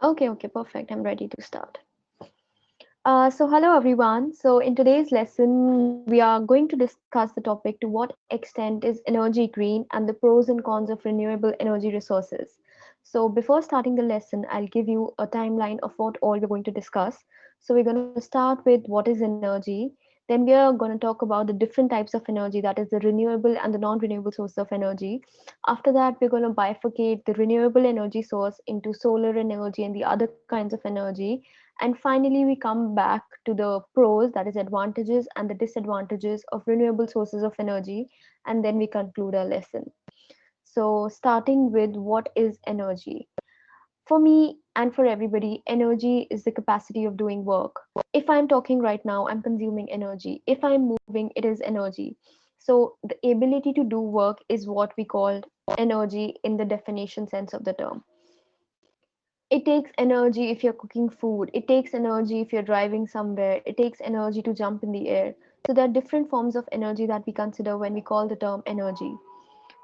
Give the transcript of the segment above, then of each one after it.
Okay, perfect. I'm ready to start. So hello everyone. So in today's lesson, we are going to discuss the topic to what extent is energy green and the pros and cons of renewable energy resources. So before starting the lesson, I'll give you a timeline of what all we're going to discuss. So we're going to start with what is energy. Then we are going to talk about the different types of energy, that is the renewable and the non-renewable source of energy. After that, we're going to bifurcate the renewable energy source into solar energy and the other kinds of energy, and finally, we come back to the pros, that is, advantages and the disadvantages of renewable sources of energy, and then we conclude our lesson. So, starting with what is energy? For me and for everybody, energy is the capacity of doing work. If I'm talking right now, I'm consuming energy. If I'm moving, it is energy. So, the ability to do work is what we call energy in the definition sense of the term. It takes energy if you're cooking food, it takes energy if you're driving somewhere, it takes energy to jump in the air. So there are different forms of energy that we consider when we call the term energy.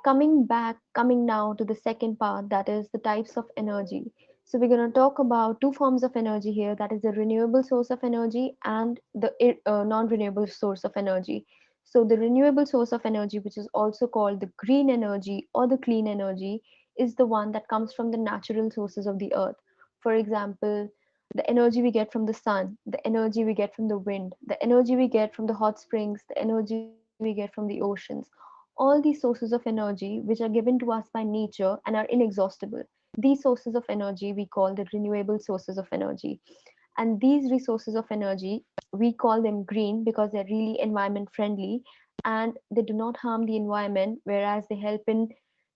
Coming now to the second part, that is the types of energy. So we're going to talk about two forms of energy here, that is the renewable source of energy and the non-renewable source of energy. So the renewable source of energy, which is also called the green energy or the clean energy, is the one that comes from the natural sources of the earth. For example, the energy we get from the sun, the energy we get from the wind, the energy we get from the hot springs, the energy we get from the oceans. All these sources of energy, which are given to us by nature and are inexhaustible, these sources of energy we call the renewable sources of energy. And these resources of energy, we call them green because they're really environment friendly and they do not harm the environment, whereas they help in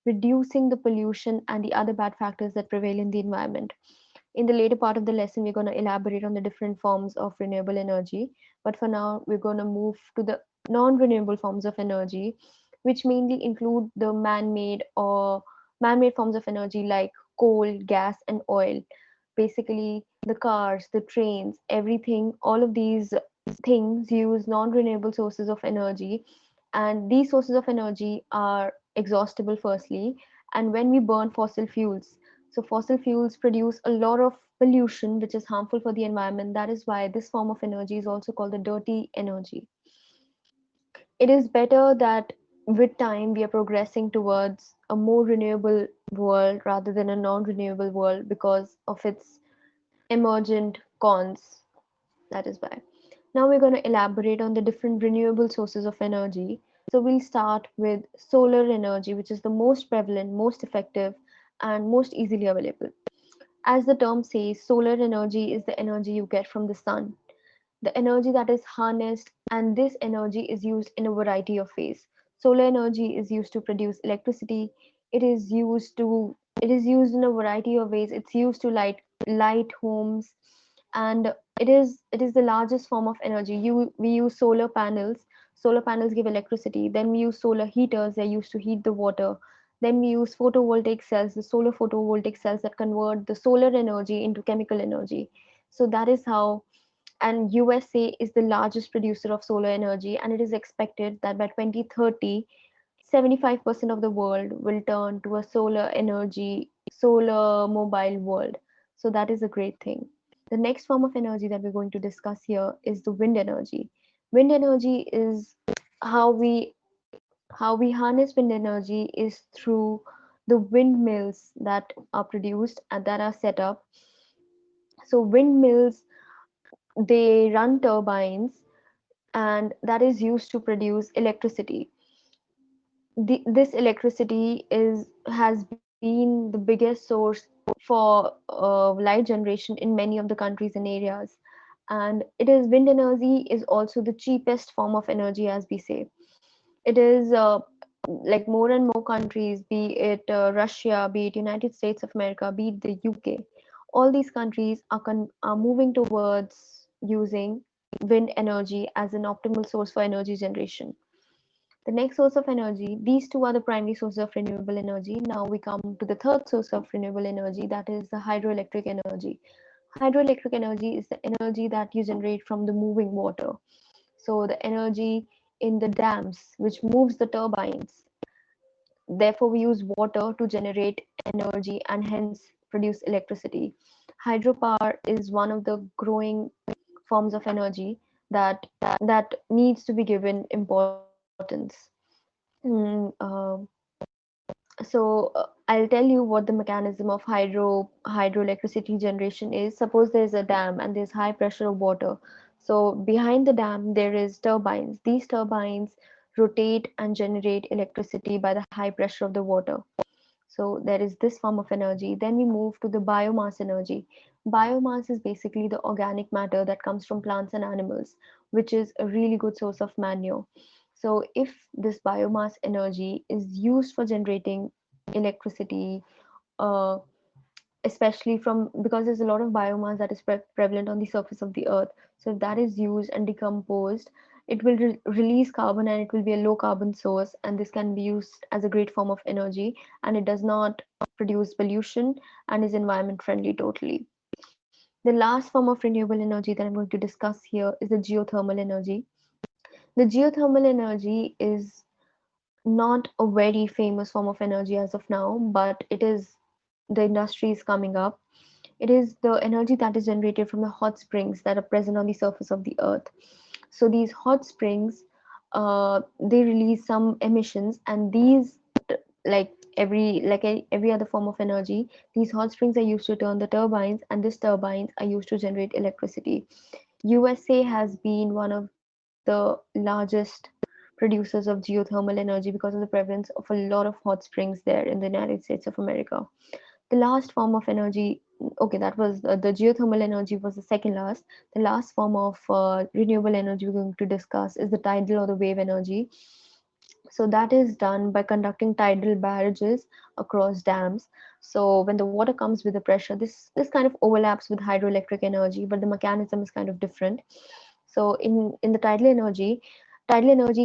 reducing the pollution and the other bad factors that prevail in the environment. In the later part of the lesson, we're going to elaborate on the different forms of renewable energy. But for now, we're going to move to the non renewable forms of energy, which mainly include the man made forms of energy like coal, gas, and oil. Basically, the cars, the trains, everything, all of these things use non renewable sources of energy. And these sources of energy are exhaustible, firstly. And when we burn fossil fuels, so fossil fuels produce a lot of pollution, which is harmful for the environment. That is why this form of energy is also called the dirty energy. It is better that with time we are progressing towards a more renewable world rather than a non-renewable world because of its emergent cons. That is why. Now we're going to elaborate on the different renewable sources of energy. So we'll start with solar energy, which is the most prevalent, most effective, and most easily available. As the term says, solar energy is the energy you get from the sun, the energy that is harnessed, and this energy is used in a variety of ways. Solar energy is used to produce electricity. It is used in a variety of ways. It's used to light homes, and it is the largest form of energy. We use solar panels. Solar panels give electricity. Then we use solar heaters. They're used to heat the water. Then we use photovoltaic cells, the solar photovoltaic cells that convert the solar energy into chemical energy. So that is how. And USA is the largest producer of solar energy, and it is expected that by 2030, 75% of the world will turn to a solar energy, solar mobile world. So that is a great thing. The next form of energy that we're going to discuss here is the wind energy. Wind energy is how we how we harness wind energy is through the windmills that are produced and that are set up. So windmills, they run turbines, and that is used to produce electricity. This electricity is has been the biggest source for light generation in many of the countries and areas. And it is wind energy is also the cheapest form of energy, as we say. It is like more and more countries, be it Russia, be it United States of America, be it the UK, all these countries are moving towards using wind energy as an optimal source for energy generation. The next source of energy, these two are the primary sources of renewable energy. Now we come to the third source of renewable energy, that is the hydroelectric energy. Hydroelectric energy is the energy that you generate from the moving water. So the energy in the dams, which moves the turbines. Therefore, we use water to generate energy, and hence produce electricity. Hydropower is one of the growing forms of energy that needs to be given importance. Mm, I'll tell you what the mechanism of hydroelectricity generation is. Suppose there's a dam and there's high pressure of water. So behind the dam there is turbines. These turbines rotate and generate electricity by the high pressure of the water. So there is this form of energy. Then we move to the biomass energy. Biomass is basically the organic matter that comes from plants and animals, which is a really good source of manure. So if this biomass energy is used for generating electricity, uh, especially from because there's a lot of biomass that is prevalent on the surface of the earth. So if that is used and decomposed, it will release carbon and it will be a low carbon source, and this can be used as a great form of energy, and it does not produce pollution and is environment friendly totally. The last form of renewable energy that I'm going to discuss here is the geothermal energy. The geothermal energy is not a very famous form of energy as of now, but it is the industry is coming up. It is the energy that is generated from the hot springs that are present on the surface of the earth. So these hot springs, they release some emissions, and these, like every other form of energy, these hot springs are used to turn the turbines, and these turbines are used to generate electricity. USA has been one of the largest producers of geothermal energy because of the prevalence of a lot of hot springs there in the United States of America. The last form of energy, okay, that was the geothermal energy was the second last. The last form of renewable energy we're going to discuss is the tidal or the wave energy. So that is done by conducting tidal barrages across dams. So when the water comes with the pressure, this kind of overlaps with hydroelectric energy, but the mechanism is kind of different. So in the tidal energy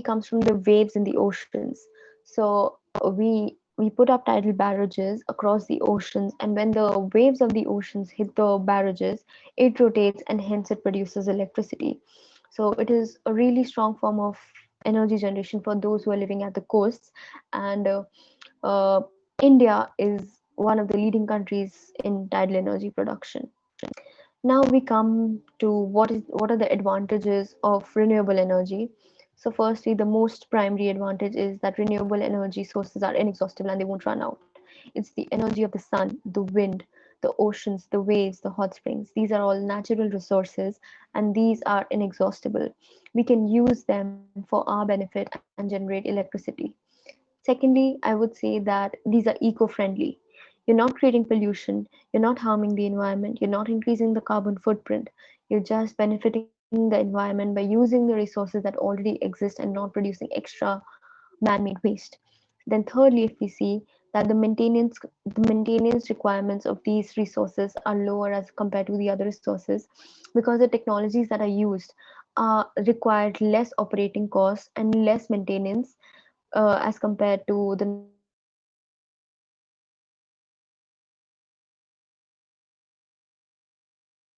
comes from the waves in the oceans. So we put up tidal barrages across the oceans, and when the waves of the oceans hit the barrages, it rotates and hence it produces electricity. So it is a really strong form of energy generation for those who are living at the coasts. And uh, India is one of the leading countries in tidal energy production. Now we come to what are the advantages of renewable energy. So firstly, the most primary advantage is that renewable energy sources are inexhaustible and they won't run out. It's the energy of the sun, the wind, the oceans, the waves, the hot springs. These are all natural resources, and these are inexhaustible. We can use them for our benefit and generate electricity. Secondly, I would say that these are eco-friendly. You're not creating pollution, you're not harming the environment, you're not increasing the carbon footprint. You're just benefiting the environment by using the resources that already exist and not producing extra man-made waste. Then thirdly, if we see that the maintenance requirements of these resources are lower as compared to the other resources, because the technologies that are used require less operating costs and less maintenance as compared to the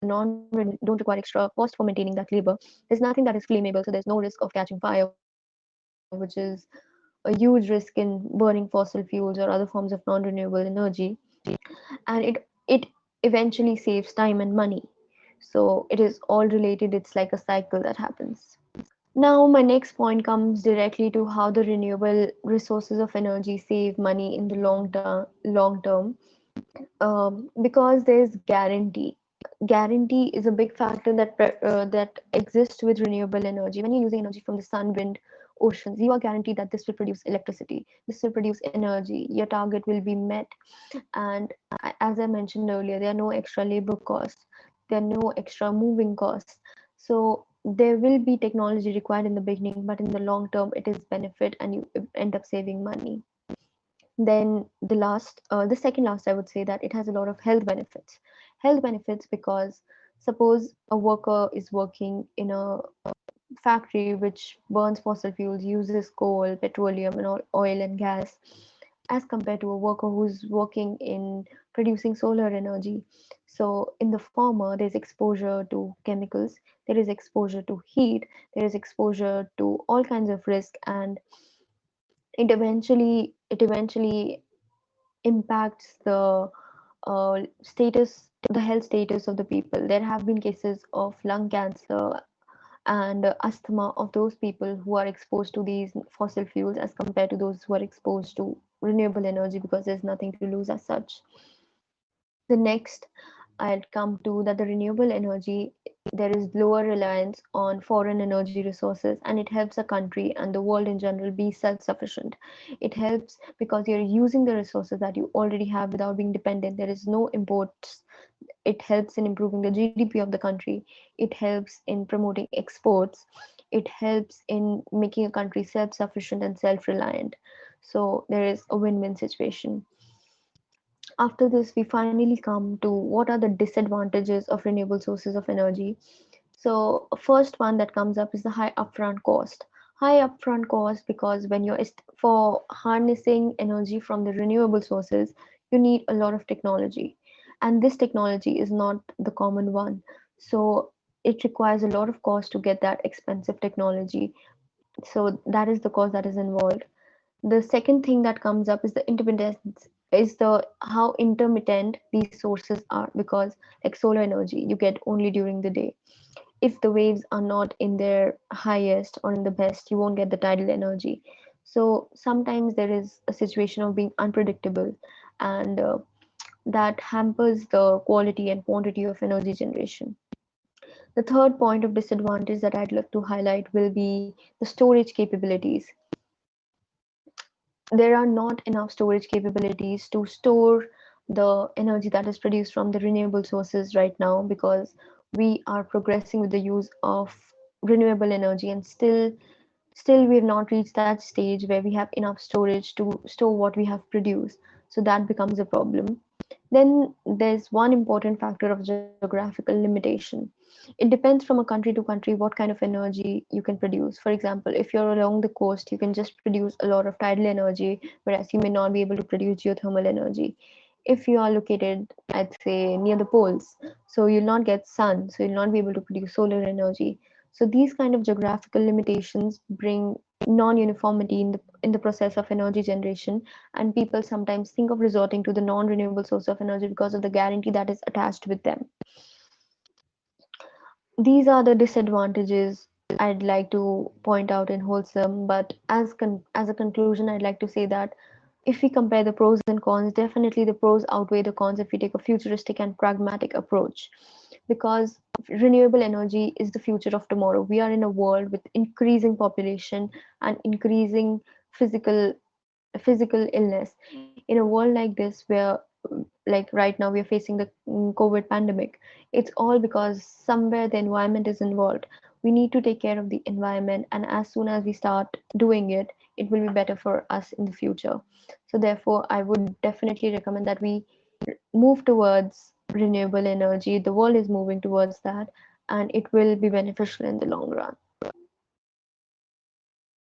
non-renewable energy. Don't require extra cost for maintaining that labor. There's nothing that is flammable, so there's no risk of catching fire, which is a huge risk in burning fossil fuels or other forms of non-renewable energy. And it eventually saves time and money. So it is all related. It's like a cycle that happens. Now, my next point comes directly to how the renewable resources of energy save money in the long term. Because there's guarantee. Guarantee is a big factor that exists with renewable energy. When you're using energy from the sun, wind, oceans, you are guaranteed that this will produce electricity, this will produce energy, your target will be met. And as I mentioned earlier, there are no extra labor costs, there are no extra moving costs. So there will be technology required in the beginning, but in the long term it is benefit and you end up saving money. Then the second last, I would say that it has a lot of health benefits. Health benefits because suppose a worker is working in a factory which burns fossil fuels, uses coal, petroleum, and oil and gas, as compared to a worker who's working in producing solar energy. So in the former, there's exposure to chemicals, there is exposure to heat, there is exposure to all kinds of risk, and it eventually impacts the the health status of the people. There have been cases of lung cancer and asthma of those people who are exposed to these fossil fuels as compared to those who are exposed to renewable energy, because there's nothing to lose as such. The next I'd come to that the renewable energy, there is lower reliance on foreign energy resources, and it helps a country and the world in general be self-sufficient. It helps because you're using the resources that you already have without being dependent. There is no imports. It helps in improving the GDP of the country. It helps in promoting exports. It helps in making a country self-sufficient and self-reliant. So there is a win-win situation. After this, we finally come to what are the disadvantages of renewable sources of energy. So, first one that comes up is the high upfront cost. High upfront cost because when you're for harnessing energy from the renewable sources, you need a lot of technology, and this technology is not the common one. So, it requires a lot of cost to get that expensive technology. So, that is the cost that is involved. The second thing that comes up is the intermittence, is the how intermittent these sources are, because like solar energy you get only during the day. If the waves are not in their highest or in the best, you won't get the tidal energy. So sometimes there is a situation of being unpredictable, and that hampers the quality and quantity of energy generation. The third point of disadvantage that I'd like to highlight will be the storage capabilities. There are not enough storage capabilities to store the energy that is produced from the renewable sources right now, because we are progressing with the use of renewable energy, and still we have not reached that stage where we have enough storage to store what we have produced. So that becomes a problem. Then there's one important factor of geographical limitation. It depends from a country to country what kind of energy you can produce. For example, if you're along the coast, you can just produce a lot of tidal energy, whereas you may not be able to produce geothermal energy. If you are located, I'd say, near the poles, so you'll not get sun, so you'll not be able to produce solar energy. So these kind of geographical limitations bring non-uniformity in the process of energy generation, and people sometimes think of resorting to the non-renewable source of energy because of the guarantee that is attached with them. These are the disadvantages I'd like to point out in wholesome, but as a conclusion, I'd like to say that if we compare the pros and cons, definitely the pros outweigh the cons if we take a futuristic and pragmatic approach, because renewable energy is the future of tomorrow. We are in a world with increasing population and increasing physical physical illness. In a world like this, where like right now we are facing the COVID pandemic, it's all because somewhere the environment is involved. We need to take care of the environment, and as soon as we start doing it, it will be better for us in the future. So therefore, I would definitely recommend that we move towards renewable energy. The world is moving towards that, and it will be beneficial in the long run.